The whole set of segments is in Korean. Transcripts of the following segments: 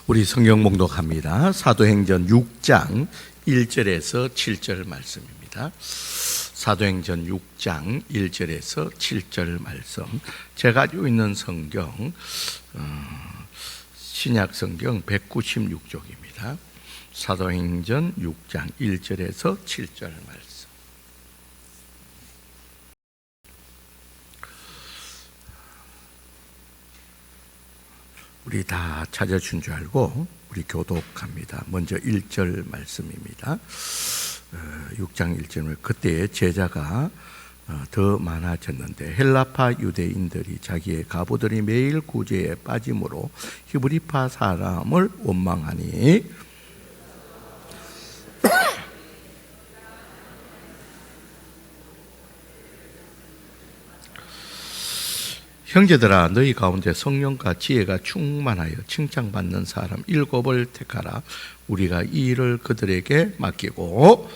우리 성경 봉독합니다. 사도행전 6장 1절에서 7절 말씀입니다. 사도행전 6장 1절에서 7절 말씀. 제가 가지고 있는 성경 신약 성경 196쪽입니다. 사도행전 6장 1절에서 7절 말씀. 우리 다 찾아준 줄 알고 우리 교독합니다. 먼저 1절 말씀입니다. 6장 1절. 그때 제자가 더 많아졌는데 헬라파 유대인들이 자기의 가부들이 매일 구제에 빠짐으로 히브리파 사람을 원망하니 형제들아, 너희 가운데 성령과 지혜가 충만하여 칭찬받는 사람 7을 택하라. 우리가 이 일을 그들에게 맡기고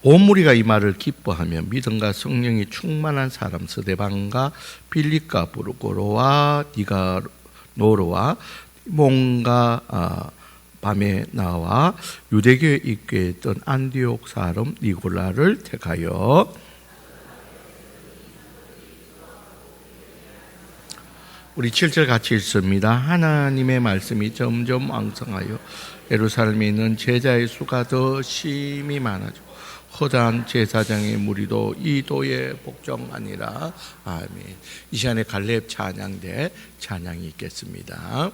온 무리가 이 말을 기뻐하며 믿음과 성령이 충만한 사람 스데반과 빌립과 부르고로와 니가노르와 몬과 밤에 나와 유대교에 있게 했던 안디옥 사람 니골라를 택하여 우리 7절 같이 읽습니다. 하나님의 말씀이 점점 왕성하여 예루살렘에 있는 제자의 수가 더 심히 많아지고 허다한 제사장의 무리도 이 도에 복종하니라. 아멘. 이 시간에 갈렙 찬양대 찬양이 있겠습니다.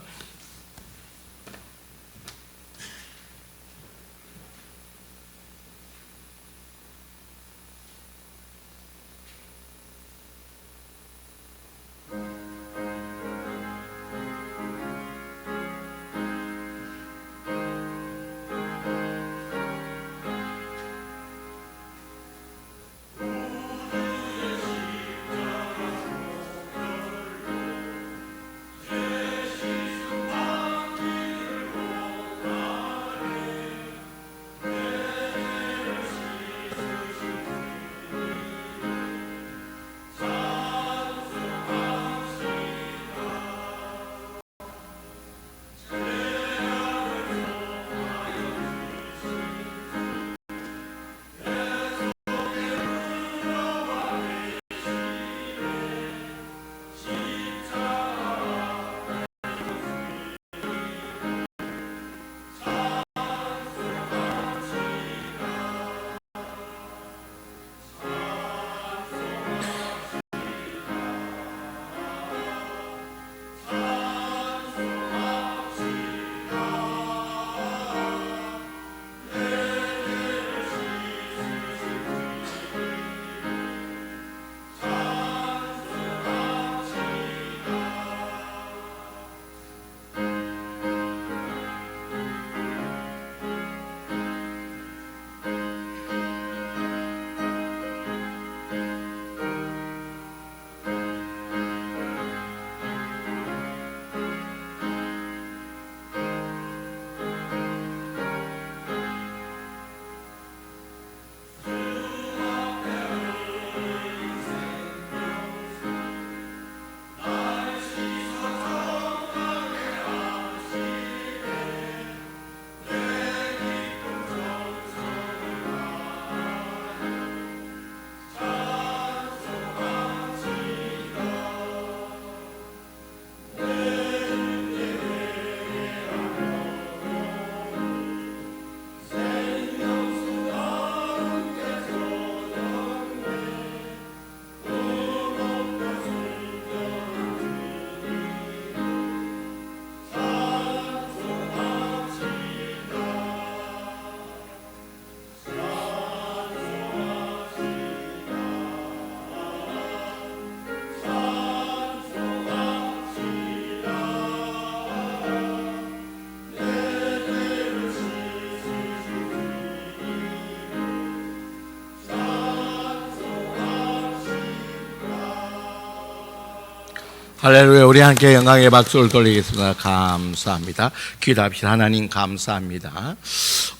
할렐루야. 우리 함께 영광의 박수를 돌리겠습니다. 감사합니다. 기도합시다. 하나님 감사합니다.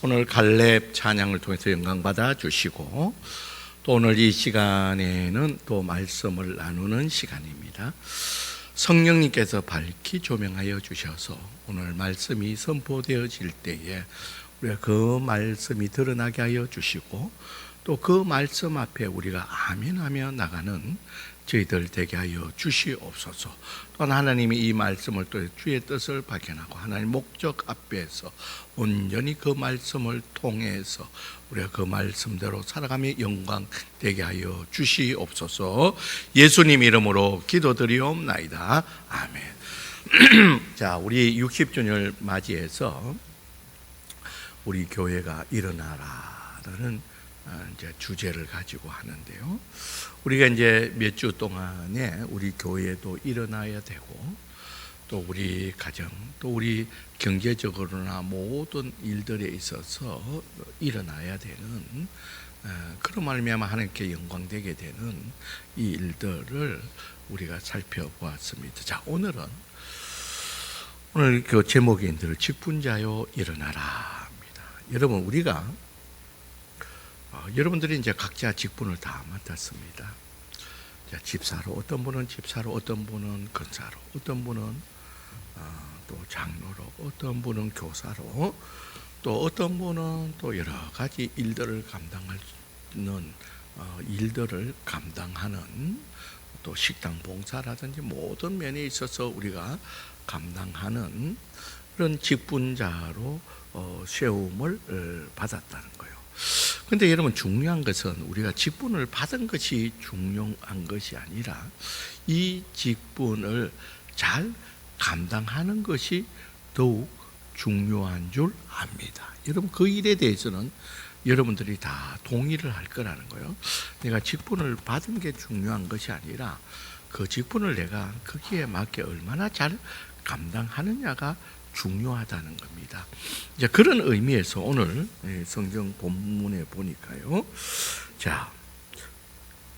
오늘 갈렙 찬양을 통해서 영광 받아 주시고 또 오늘 이 시간에는 또 말씀을 나누는 시간입니다. 성령님께서 밝히 조명하여 주셔서 오늘 말씀이 선포되어질 때에 우리가 그 말씀이 드러나게 하여 주시고 또 그 말씀 앞에 우리가 아멘하며 나가는 저희들 되게 하여 주시옵소서. 또한 하나님이 이 말씀을 또 주의 뜻을 발견하고 하나님 목적 앞에서 온전히 그 말씀을 통해서 우리가 그 말씀대로 살아가며 영광 되게 하여 주시옵소서. 예수님 이름으로 기도드리옵나이다. 아멘. 자, 우리 60주년을 맞이해서 우리 교회가 일어나라라는 이제 주제를 가지고 하는데요. 우리가 이제 몇 주 동안에 우리 교회도 일어나야 되고 또 우리 가정 또 우리 경제적으로나 모든 일들에 있어서 일어나야 되는 그런 말미암아 하나님께 영광되게 되는 이 일들을 우리가 살펴보았습니다. 자, 오늘 그 제목이 있는 직분자여 일어나라입니다. 여러분, 우리가 여러분들이 이제 각자 직분을 다 맡았습니다. 자, 집사로, 어떤 분은 집사로, 어떤 분은 권사로, 어떤 분은 또 장로로, 어떤 분은 교사로, 또 어떤 분은 또 여러 가지 일들을 감당하는 또 식당 봉사라든지 모든 면에 있어서 우리가 감당하는 그런 직분자로 세움을 받았다는 거예요. 그런데 여러분, 중요한 것은 우리가 직분을 받은 것이 중요한 것이 아니라 이 직분을 잘 감당하는 것이 더욱 중요한 줄 압니다. 여러분, 그 일에 대해서는 여러분들이 다 동의를 할 거라는 거예요. 내가 직분을 받은 게 중요한 것이 아니라 그 직분을 내가 거기에 맞게 얼마나 잘 감당하느냐가 중요하다는 겁니다. 이제 그런 의미에서 오늘 성경 본문에 보니까요. 자,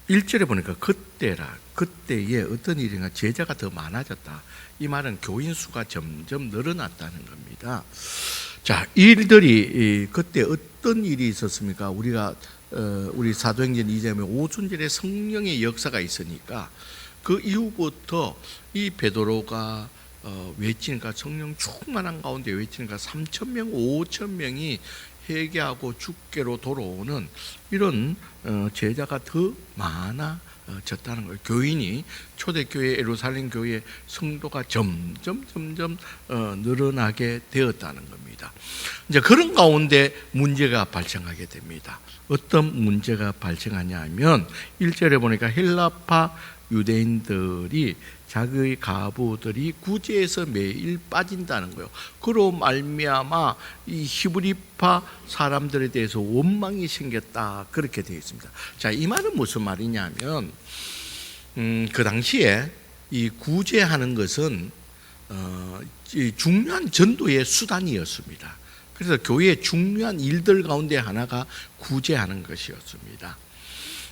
1절에 보니까 그때에 어떤 일인가 제자가 더 많아졌다. 이 말은 교인 수가 점점 늘어났다는 겁니다. 자, 일들이 그때 어떤 일이 있었습니까? 우리 사도행전 2장에 오순절에 성령의 역사가 있으니까 그 이후부터 이 베드로가 외치니까 성령 충만한 가운데 외치니까 3,000명, 5,000명이 회개하고 주께로 돌아오는 이런 제자가 더 많아졌다는 거예요. 교인이 초대교회 예루살렘 교회 성도가 점점 늘어나게 되었다는 겁니다. 이제 그런 가운데 문제가 발생하게 됩니다. 어떤 문제가 발생하냐 하면 1절에 보니까 헬라파 유대인들이 자기의 가부들이 구제에서 매일 빠진다는 거예요. 그로 말미암아 이 히브리파 사람들에 대해서 원망이 생겼다, 그렇게 되어 있습니다. 자, 이 말은 무슨 말이냐면 그 당시에 이 구제하는 것은 중요한 전도의 수단이었습니다. 그래서 교회의 중요한 일들 가운데 하나가 구제하는 것이었습니다.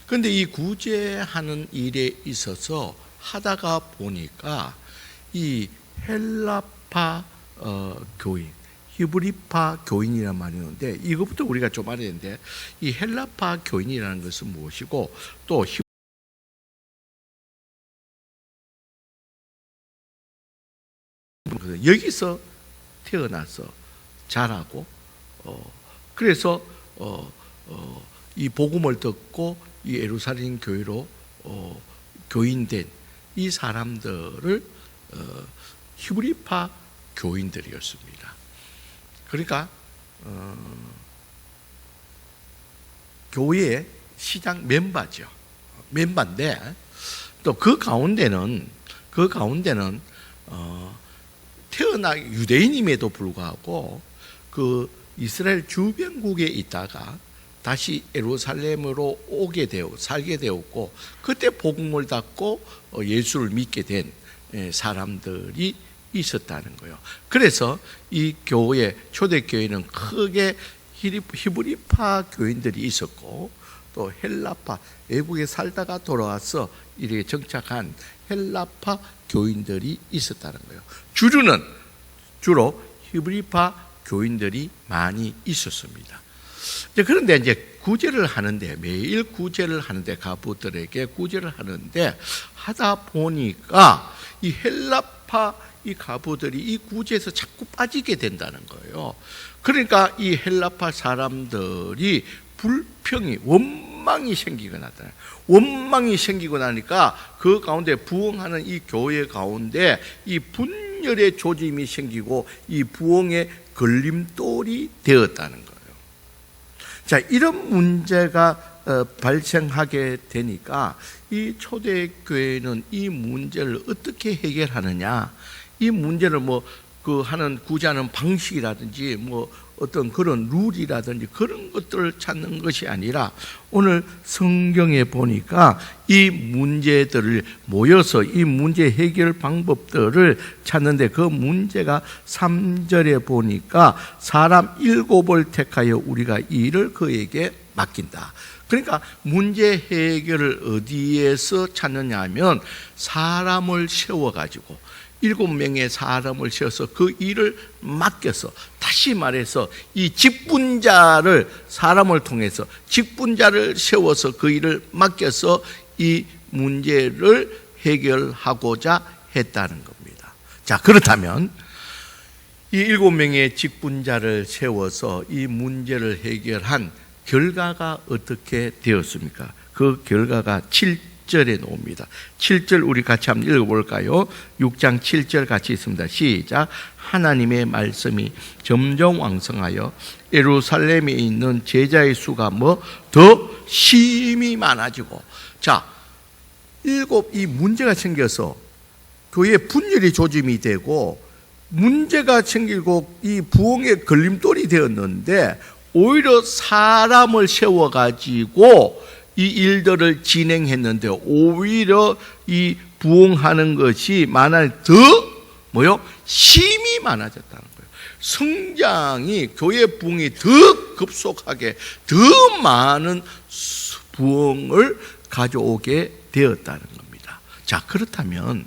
그런데 이 구제하는 일에 있어서 하다가 보니까 이 헬라파 교인, 히브리파 교인이란 말이 있는데 이것부터 우리가 좀 알아야 되는데 이 헬라파 교인이라는 것은 무엇이고 또 여기서 태어나서 자라고 그래서 이 복음을 듣고 이 예루살렘 교회로 교인된 이 사람들을 히브리파 교인들이었습니다. 그러니까 교회의 시장 멤버죠. 멤버인데 또 그 가운데는 태어나 유대인임에도 불구하고 그 이스라엘 주변국에 있다가 다시 예루살렘으로 살게 되었고 그때 복음을 받고 예수를 믿게 된 사람들이 있었다는 거예요. 그래서 이 교회, 초대교회는 크게 히브리파 교인들이 있었고 또 헬라파, 외국에 살다가 돌아와서 이렇게 정착한 헬라파 교인들이 있었다는 거예요. 주로 히브리파 교인들이 많이 있었습니다. 그런데 이제 구제를 하는데, 매일 구제를 하는데, 가부들에게 구제를 하는데 하다 보니까 이 헬라파 이 가부들이 이 구제에서 자꾸 빠지게 된다는 거예요. 그러니까 이 헬라파 사람들이 불평이, 원망이 생기고 나타나요. 원망이 생기고 나니까 그 가운데 부흥하는 이 교회 가운데 이 분열의 조짐이 생기고 이 부흥의 걸림돌이 되었다는 거예요. 자, 이런 문제가 발생하게 되니까 이 초대교회는 이 문제를 어떻게 해결하느냐, 이 문제를 하는 구제하는 방식이라든지 어떤 그런 룰이라든지 그런 것들을 찾는 것이 아니라 오늘 성경에 보니까 이 문제들을 모여서 이 문제 해결 방법들을 찾는데, 그 문제가 3절에 보니까 사람 7을 택하여 우리가 이 일을 그에게 맡긴다. 그러니까 문제 해결을 어디에서 찾느냐 하면 사람을 세워가지고 7명의 사람을 세워서 그 일을 맡겨서, 다시 말해서 이 직분자를, 사람을 통해서 직분자를 세워서 그 일을 맡겨서 이 문제를 해결하고자 했다는 겁니다. 자, 그렇다면 이 7명의 직분자를 세워서 이 문제를 해결한 결과가 어떻게 되었습니까? 그 결과가 7절에 나옵니다. 7절 우리 같이 한번 읽어볼까요? 6장 7절 같이 있습니다. 시작. 하나님의 말씀이 점점 왕성하여 예루살렘에 있는 제자의 수가 더 심히 많아지고, 자, 이 문제가 생겨서 교회 분열이 조짐이 되고 문제가 생기고 이 부흥의 걸림돌이 되었는데, 오히려 사람을 세워가지고 이 일들을 진행했는데 오히려 이 부흥하는 것이 더 심히 많아졌다는 거예요. 성장이, 교회 부흥이 더 급속하게 더 많은 부흥을 가져오게 되었다는 겁니다. 자, 그렇다면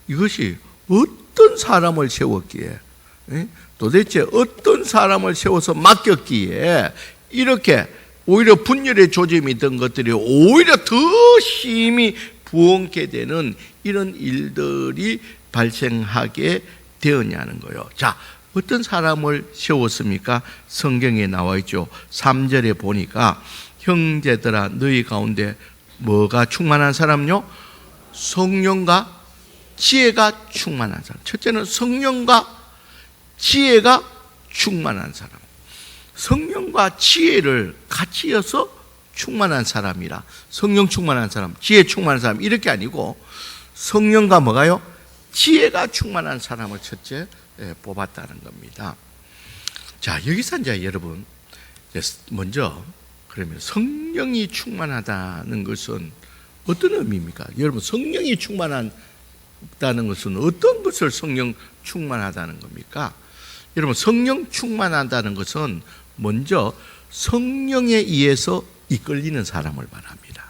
이것이 어떤 사람을 세웠기에, 도대체 어떤 사람을 세워서 맡겼기에 이렇게 오히려 분열의 조짐이 있던 것들이 오히려 더 심히 부흥케 되는 이런 일들이 발생하게 되었냐는 거예요. 자, 어떤 사람을 세웠습니까? 성경에 나와 있죠. 3절에 보니까 형제들아 너희 가운데 뭐가 충만한 사람요? 성령과 지혜가 충만한 사람. 첫째는 성령과 지혜가 충만한 사람. 성령과 지혜를 같이 이어서 충만한 사람이라, 성령 충만한 사람, 지혜 충만한 사람, 이렇게 아니고 성령과 뭐가요? 지혜가 충만한 사람을 첫째 뽑았다는 겁니다. 자, 여기서 이제 여러분, 먼저 그러면 성령이 충만하다는 것은 어떤 의미입니까? 여러분, 성령이 충만하다는 것은 어떤 것을 성령 충만하다는 겁니까? 여러분, 성령 충만하다는 것은 먼저 성령에 의해서 이끌리는 사람을 말합니다.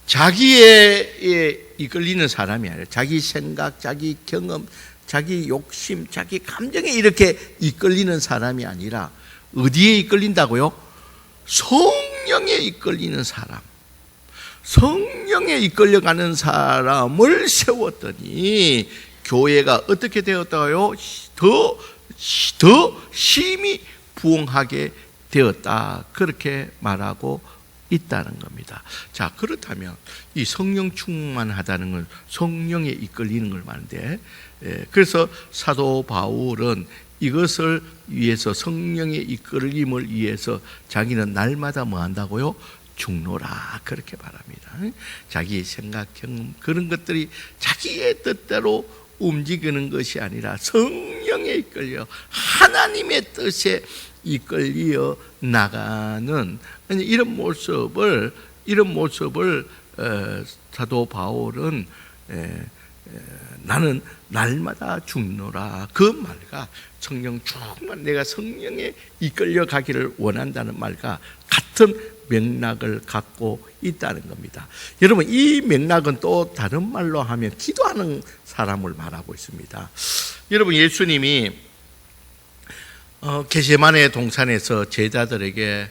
자기에 이끌리는 사람이 아니라 자기 생각, 자기 경험, 자기 욕심, 자기 감정에 이렇게 이끌리는 사람이 아니라 어디에 이끌린다고요? 성령에 이끌리는 사람. 성령에 이끌려가는 사람을 세웠더니 교회가 어떻게 되었다고요? 더 심히 부흥하게 되었다, 그렇게 말하고 있다는 겁니다. 자, 그렇다면 이 성령 충만하다는 건 성령에 이끌리는 걸 말하는데, 그래서 사도 바울은 이것을 위해서, 성령의 이끌림을 위해서 자기는 날마다 뭐 한다고요? 죽노라, 그렇게 말합니다. 자기의 생각, 경험, 그런 것들이 자기의 뜻대로 움직이는 것이 아니라 성령에 이끌려 하나님의 뜻에 이끌려 나가는 이런 모습을 사도 바울은 나는 날마다 죽노라, 그 말과 성령 충만, 내가 성령에 이끌려 가기를 원한다는 말과 같은 맥락을 갖고 있다는 겁니다. 여러분, 이 맥락은 또 다른 말로 하면 기도하는 사람을 말하고 있습니다. 여러분, 예수님이 게세마네 동산에서 제자들에게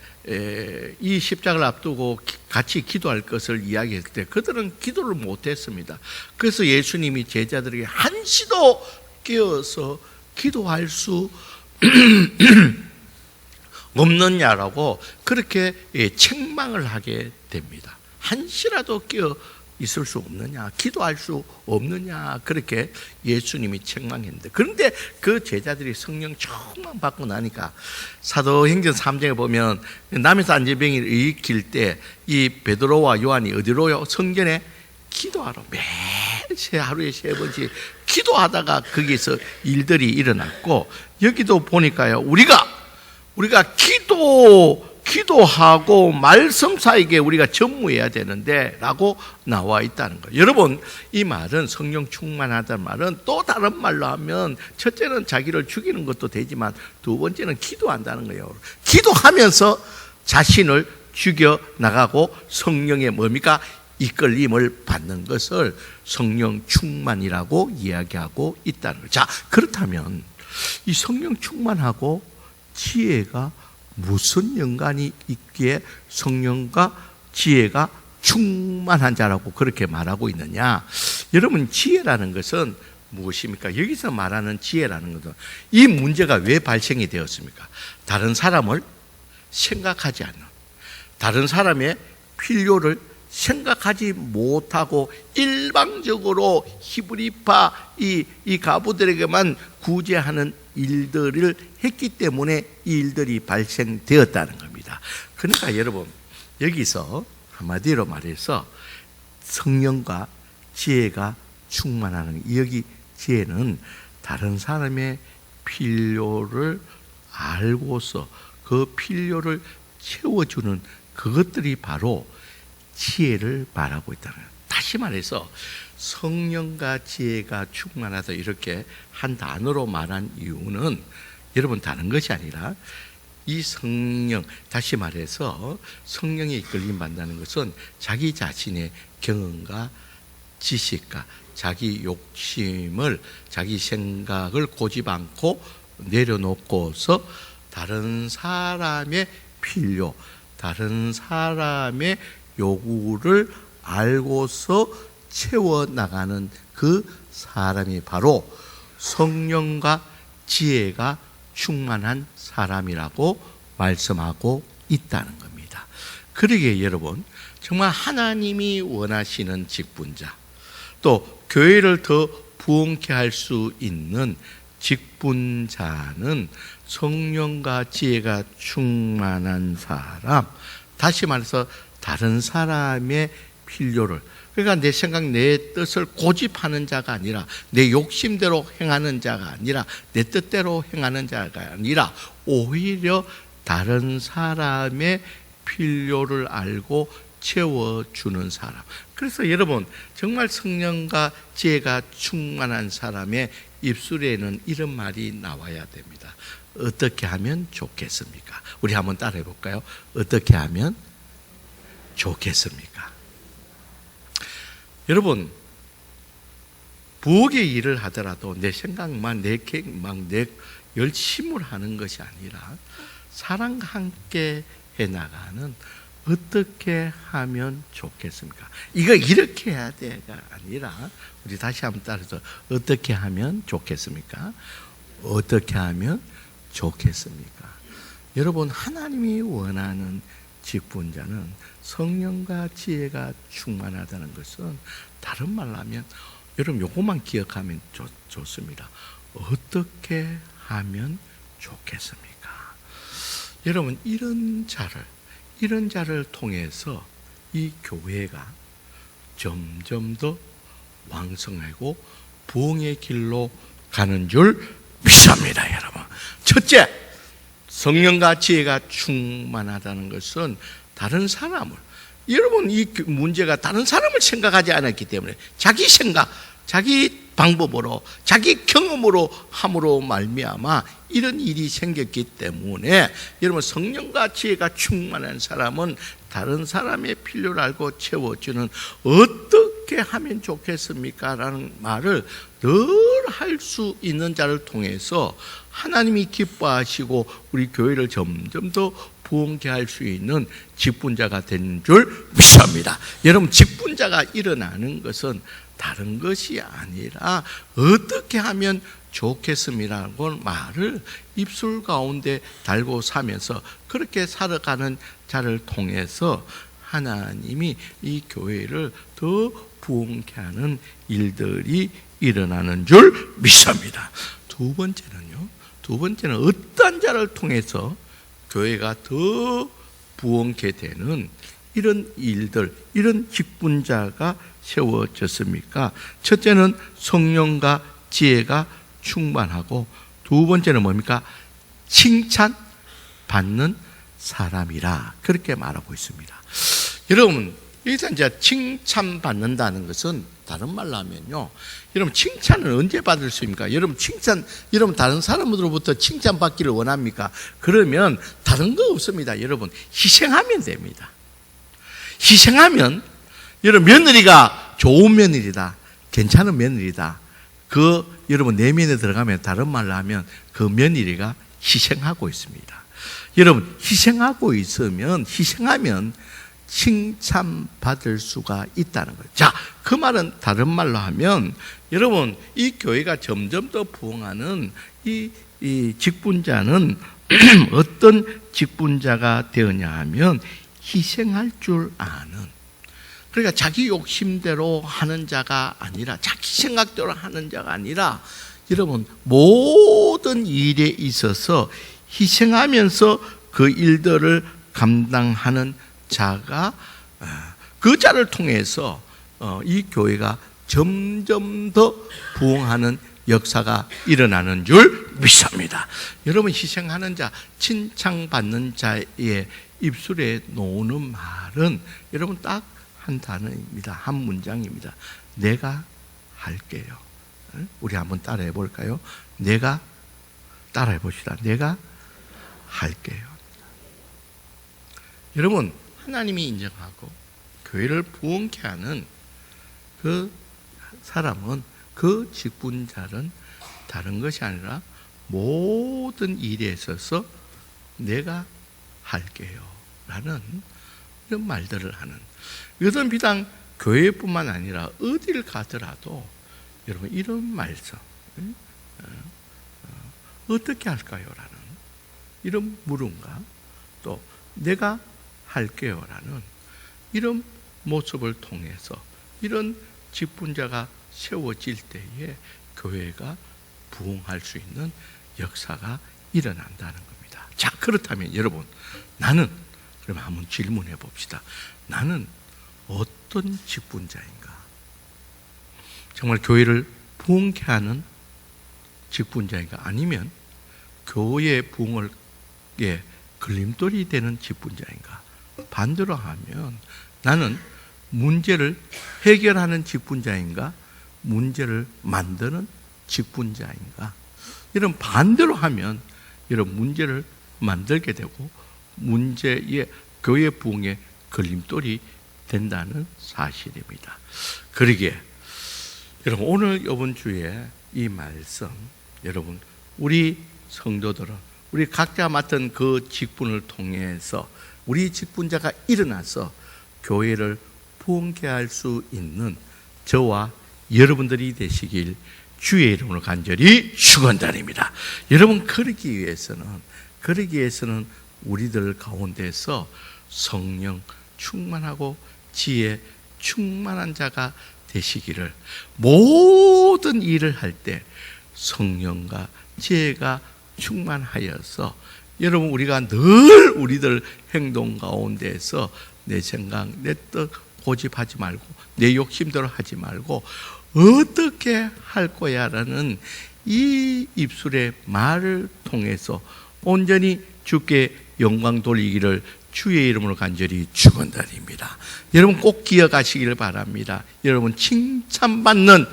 이 십자가를 앞두고 같이 기도할 것을 이야기할 때 그들은 기도를 못했습니다. 그래서 예수님이 제자들에게 한시도 깨어서 기도할 수 없느냐라고 그렇게 책망을 하게 됩니다. 한시라도 깨어 있을 수 없느냐, 기도할 수 없느냐, 그렇게 예수님이 책망했는데, 그런데 그 제자들이 성령 충만 받고 나니까 사도행전 3장에 보면 남에서 안진병이 일으킬 때 이 베드로와 요한이 어디로요? 성전에 기도하러 매일 하루에 3번씩 기도하다가 거기서 일들이 일어났고, 여기도 보니까요, 우리가 기도하고 말씀 사이에 우리가 전무해야 되는데 라고 나와 있다는 거예요. 여러분, 이 말은 성령 충만하다는 말은 또 다른 말로 하면 첫째는 자기를 죽이는 것도 되지만 두 번째는 기도한다는 거예요. 기도하면서 자신을 죽여 나가고 성령의 뭡니까? 이끌림을 받는 것을 성령 충만이라고 이야기하고 있다는 거예요. 자, 그렇다면 이 성령 충만하고 지혜가 무슨 연관이 있기에 성령과 지혜가 충만한 자라고 그렇게 말하고 있느냐? 여러분, 지혜라는 것은 무엇입니까? 여기서 말하는 지혜라는 것은 이 문제가 왜 발생이 되었습니까? 다른 사람을 생각하지 않는, 다른 사람의 필요를 생각하지 못하고 일방적으로 히브리파 이 가부들에게만 구제하는 일들을 했기 때문에 이 일들이 발생되었다는 겁니다. 그러니까 여러분, 여기서 한마디로 말해서 성령과 지혜가 충만하는, 여기 지혜는 다른 사람의 필요를 알고서 그 필요를 채워주는 그것들이 바로 지혜를 말하고 있다는 거예요. 다시 말해서 성령과 지혜가 충만하다 이렇게 한 단어로 말한 이유는 여러분 다른 것이 아니라 이 성령, 다시 말해서 성령에 이끌림 받는다는 것은 자기 자신의 경험과 지식과 자기 욕심을, 자기 생각을 고집 않고 내려놓고서 다른 사람의 필요, 다른 사람의 요구를 알고서 채워나가는 그 사람이 바로 성령과 지혜가 충만한 사람이라고 말씀하고 있다는 겁니다. 그러기에 여러분, 정말 하나님이 원하시는 직분자, 또 교회를 더 부흥케 할 수 있는 직분자는 성령과 지혜가 충만한 사람, 다시 말해서 다른 사람의 필요를, 그러니까 내 생각, 내 뜻을 고집하는 자가 아니라, 내 욕심대로 행하는 자가 아니라, 내 뜻대로 행하는 자가 아니라 오히려 다른 사람의 필요를 알고 채워주는 사람. 그래서 여러분, 정말 성령과 지혜가 충만한 사람의 입술에는 이런 말이 나와야 됩니다. 어떻게 하면 좋겠습니까? 우리 한번 따라해 볼까요? 어떻게 하면 좋겠습니까? 여러분, 부엌의 일을 하더라도 내 생각만, 내 계획만, 내 열심을 하는 것이 아니라 사랑과 함께 해나가는, 어떻게 하면 좋겠습니까? 이거 이렇게 해야 돼가 아니라, 우리 다시 한번 따라서 어떻게 하면 좋겠습니까? 어떻게 하면 좋겠습니까? 여러분, 하나님이 원하는 직분자는 성령과 지혜가 충만하다는 것은, 다른 말로 하면 여러분 요것만 기억하면 좋습니다. 어떻게 하면 좋겠습니까? 여러분, 이런 자를 통해서 이 교회가 점점 더 왕성하고 부흥의 길로 가는 줄 믿습니다. 여러분, 첫째, 성령과 지혜가 충만하다는 것은 다른 사람을, 여러분 이 문제가 다른 사람을 생각하지 않았기 때문에 자기 생각, 자기 방법으로, 자기 경험으로 함으로 말미암아 이런 일이 생겼기 때문에, 여러분 성령과 지혜가 충만한 사람은 다른 사람의 필요를 알고 채워주는, 어떻게 하면 좋겠습니까? 라는 말을 늘 할 수 있는 자를 통해서 하나님이 기뻐하시고 우리 교회를 점점 더 부흥케 할 수 있는 직분자가 된 줄 믿습니다. 여러분, 직분자가 일어나는 것은 다른 것이 아니라 어떻게 하면 좋겠습니다라고 말을 입술 가운데 달고 사면서 그렇게 살아가는 자를 통해서 하나님이 이 교회를 더 부흥케 하는 일들이 일어나는 줄 믿습니다. 두 번째는 어떤 자를 통해서 교회가 더 부흥케 되는 이런 일들, 이런 직분자가 세워졌습니까? 첫째는 성령과 지혜가 충만하고, 두 번째는 뭡니까? 칭찬받는 사람이라 그렇게 말하고 있습니다. 여러분, 일단 이제 칭찬받는다는 것은 다른 말로 하면요, 여러분 칭찬을 언제 받을 수 있습니까? 여러분 여러분 다른 사람으로부터 칭찬받기를 원합니까? 그러면 다른 거 없습니다. 여러분 희생하면 됩니다. 희생하면, 여러분 며느리가 좋은 며느리다, 괜찮은 며느리다, 여러분 내면에 들어가면 다른 말로 하면 그 며느리가 희생하고 있습니다. 여러분 희생하면 칭찬받을 수가 있다는 거예요. 자, 그 말은 다른 말로 하면, 여러분 이 교회가 점점 더 부흥하는 이 직분자는 어떤 직분자가 되었냐 하면 희생할 줄 아는, 그러니까 자기 욕심대로 하는 자가 아니라, 자기 생각대로 하는 자가 아니라, 여러분 모든 일에 있어서 희생하면서 그 일들을 감당하는 자가, 그 자를 통해서 이 교회가 점점 더 부흥하는 역사가 일어나는 줄 믿습니다. 여러분 희생하는 자, 칭찬받는 자의 입술에 놓는 말은 여러분 딱 한 단어입니다. 한 문장입니다. 내가 할게요. 우리 한번 따라해 볼까요? 따라해 봅시다. 내가 할게요. 여러분, 하나님이 인정하고 교회를 부흥케 하는 그 사람은, 그 직분자는 다른 것이 아니라 모든 일에 있어서 내가 할게요 라는 이런 말들을 하는, 이것은 비단 교회뿐만 아니라 어디를 가더라도 여러분 이런 말씀, 어떻게 할까요? 라는 이런 물음과 또 내가 할게요 라는 이런 모습을 통해서 이런 직분자가 세워질 때에 교회가 부흥할 수 있는 역사가 일어난다는 겁니다. 자, 그렇다면 여러분, 나는, 그러면 한번 질문해 봅시다. 나는 어떤 직분자인가? 정말 교회를 부흥케 하는 직분자인가? 아니면 교회의 부흥을 걸림돌이 되는 직분자인가? 반대로 하면 나는 문제를 해결하는 직분자인가? 문제를 만드는 직분자인가? 이런 반대로 하면 여러분 문제를 만들게 되고 문제의 교회 부흥의 걸림돌이 된다는 사실입니다. 그러기에 여러분 오늘 이번 주에 이 말씀, 여러분 우리 성도들은 우리 각자 맡은 그 직분을 통해서 우리 직분자가 일어나서 교회를 부흥케 할 수 있는 저와 여러분들이 되시길 주의 이름으로 간절히 축원드립니다. 여러분 그러기 위해서는 우리들 가운데서 성령 충만하고 지혜 충만한 자가 되시기를, 모든 일을 할 때 성령과 지혜가 충만하여서 여러분 우리가 늘 우리들 행동 가운데서 내 생각, 내 뜻 고집하지 말고 내 욕심대로 하지 말고 어떻게 할 거야 라는 이 입술의 말을 통해서 온전히 주께 영광 돌리기를 주의 이름으로 간절히 축원드립니다. 여러분 꼭 기억하시길 바랍니다. 여러분 칭찬받는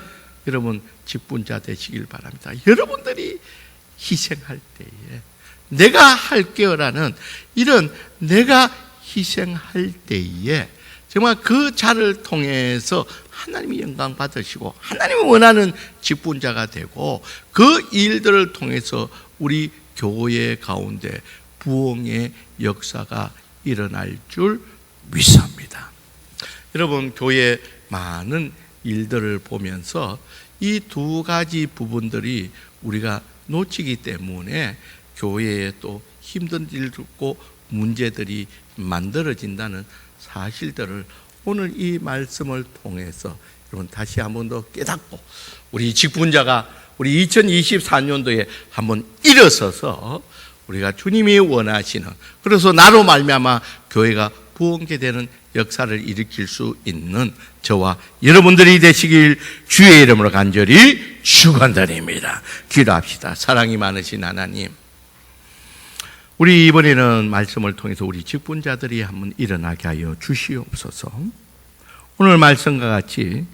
여러분 직분자 되시길 바랍니다. 여러분들이 희생할 때에 내가 할게요라는 이런 내가 희생할 때에 정말 그 자를 통해서 하나님이 영광 받으시고 하나님이 원하는 직분자가 되고 그 일들을 통해서 우리 교회 가운데 부흥의 역사가 일어날 줄 믿습니다. 여러분, 교회 많은 일들을 보면서 이 두 가지 부분들이 우리가 놓치기 때문에 교회에 또 힘든 일들고 문제들이 만들어진다는 사실들을 오늘 이 말씀을 통해서 여러분 다시 한 번 더 깨닫고 우리 직분자가 우리 2024년도에 한번 일어서서 우리가 주님이 원하시는, 그래서 나로 말미암아 교회가 부흥케 되는 역사를 일으킬 수 있는 저와 여러분들이 되시길 주의 이름으로 간절히 축원드립니다. 기도합시다. 사랑이 많으신 하나님, 우리 이번에는 말씀을 통해서 우리 직분자들이 한번 일어나게 하여 주시옵소서. 오늘 말씀과 같이